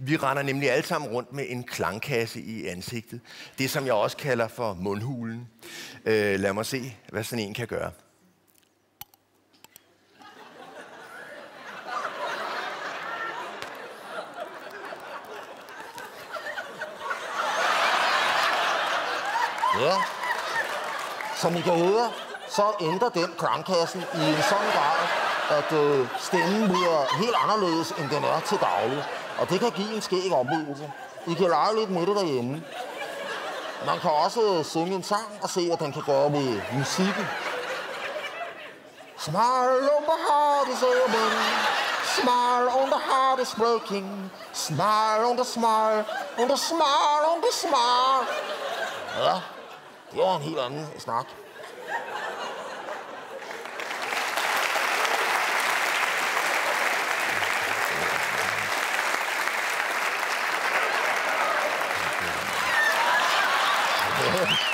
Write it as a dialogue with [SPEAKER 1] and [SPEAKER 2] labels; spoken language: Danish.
[SPEAKER 1] Vi render nemlig alle sammen rundt med en klangkasse i ansigtet. Det, som jeg også kalder for mundhulen. Lad mig se, hvad sådan en kan gøre.
[SPEAKER 2] Ja, som I kan høre, så ændrer den klangkassen i en sådan grad, at stemmen bliver helt anderledes, end den er til daglig. Og det kan give en skæg oplevelse. I kan lege lidt med det derhjemme. Man kan også synge en sang og se, hvad den kan gøre med musikken. Smile on the heart is open. Smile on the heart is breaking. Smile on the smile. On the smile, on the smile. Ja, det var en helt anden snak. Yeah.